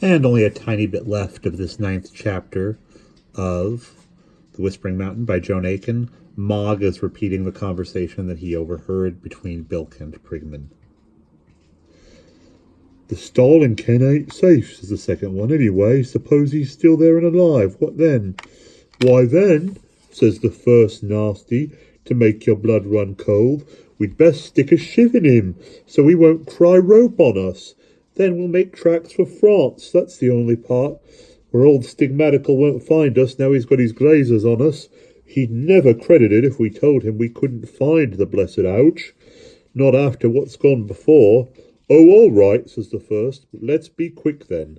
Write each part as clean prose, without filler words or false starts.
And only a tiny bit left of this 9th chapter of The Whispering Mountain by Joan Aiken. Mogg is repeating the conversation that he overheard between Bilk and Prigman. "The stall in Ken ain't safe," says the second one. "Anyway, suppose he's still there and alive. What then?" "Why then," says the first nasty, "to make your blood run cold, we'd best stick a shiv in him, so he won't cry rope on us. Then we'll make tracks for France. That's the only part where old Stigmatical won't find us now he's got his grazers on us. He'd never credit it if we told him we couldn't find the blessed ouch. Not after what's gone before." "Oh, all right," says the first. "But let's be quick then."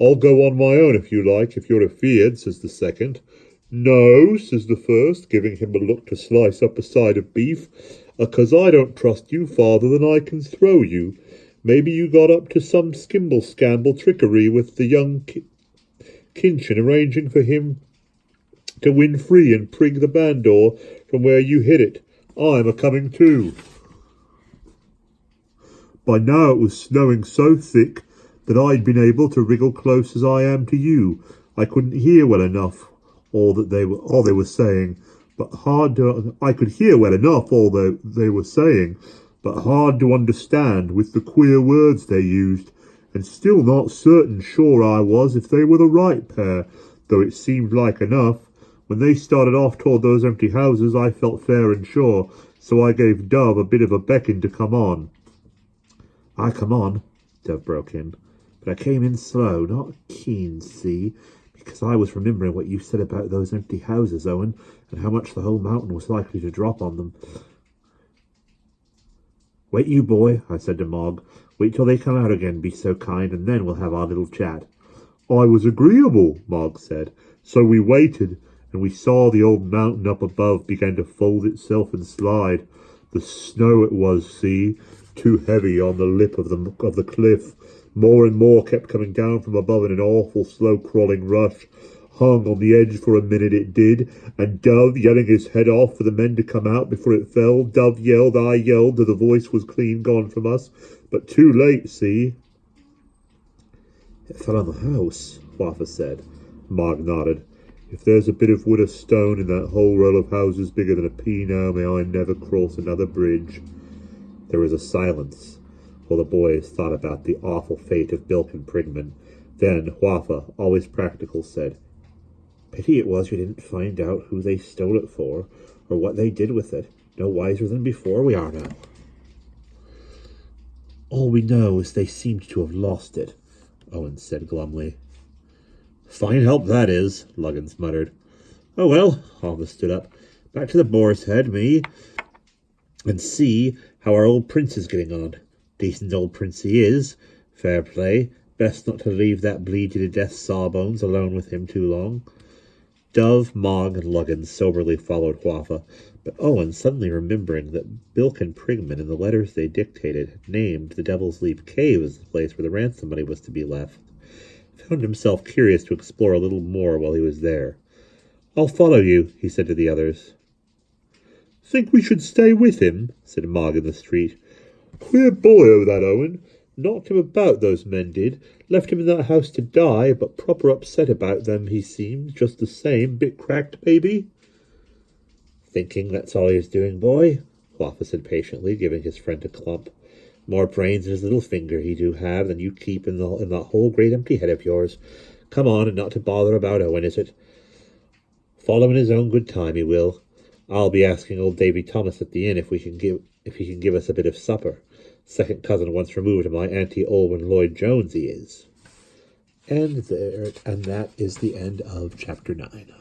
"I'll go on my own if you like, if you're afeard," says the second. "No," says the first, giving him a look to slice up a side of beef, "'cause I don't trust you farther than I can throw you. Maybe you got up to some skimble-scamble trickery with the young Kinchin, arranging for him to win free and prig the bandor from where you hid it. I'm a-coming too." By now it was snowing so thick that I'd been able to wriggle close as I am to you. I couldn't hear well enough all they were saying, but I could hear well enough all they were saying, but hard to understand with the queer words they used, and still not certain sure I was if they were the right pair, though it seemed like enough. When they started off toward those empty houses, I felt fair and sure, so I gave Dove a bit of a beckon to come on. "I come on," Dove broke in, "but I came in slow, not keen, see, because I was remembering what you said about those empty houses, Owen, and how much the whole mountain was likely to drop on them." "Wait, you boy," I said to Mogg. "Wait till they come out again, be so kind, and then we'll have our little chat." "I was agreeable," Mogg said. "So we waited, and we saw the old mountain up above begin to fold itself and slide. The snow it was, see, too heavy on the lip of the cliff. More and more kept coming down from above in an awful slow-crawling rush. Hung on the edge for a minute it did, and Dove yelling his head off for the men to come out before it fell. Dove yelled, I yelled, though the voice was clean gone from us, but too late, see." "It fell on the house," Waffa said. Mogg nodded. "If there's a bit of wood or stone in that whole row of houses bigger than a pea now, may I never cross another bridge." There was a silence, while the boys thought about the awful fate of Bilk and Prigman. Then Waffa, always practical, said, "Pity it was you didn't find out who they stole it for, or what they did with it. No wiser than before we are now." "All we know is they seemed to have lost it," Owen said glumly. "Fine help that is," Luggins muttered. "Oh well," Waffa stood up. "Back to the Boar's Head, me, and see how our old prince is getting on. Decent old prince he is. Fair play. Best not to leave that bleed-you-to-death Sawbones alone with him too long." Dove, Mogg, and Luggins soberly followed Waffa, but Owen, suddenly remembering that Bilk and Prigman, in the letters they dictated, had named the Devil's Leap Cave as the place where the ransom money was to be left, found himself curious to explore a little more while he was there. "I'll follow you," he said to the others. "Think we should stay with him?" said Mogg in the street. "Queer boy, oh, that Owen. Knocked him about, those men did. Left him in that house to die, but proper upset about them, he seemed, just the same. Bit cracked, maybe?" "Thinking that's all he's doing, boy," Waffa said patiently, giving his friend a clump. "More brains in his little finger he do have than you keep in that whole great empty head of yours. Come on, and not to bother about Owen, is it? Follow in his own good time, he will. I'll be asking old Davy Thomas at the inn if he can give us a bit of supper. Second cousin once removed of my Auntie Olwen Lloyd-Jones he is." And that is the end of chapter 9.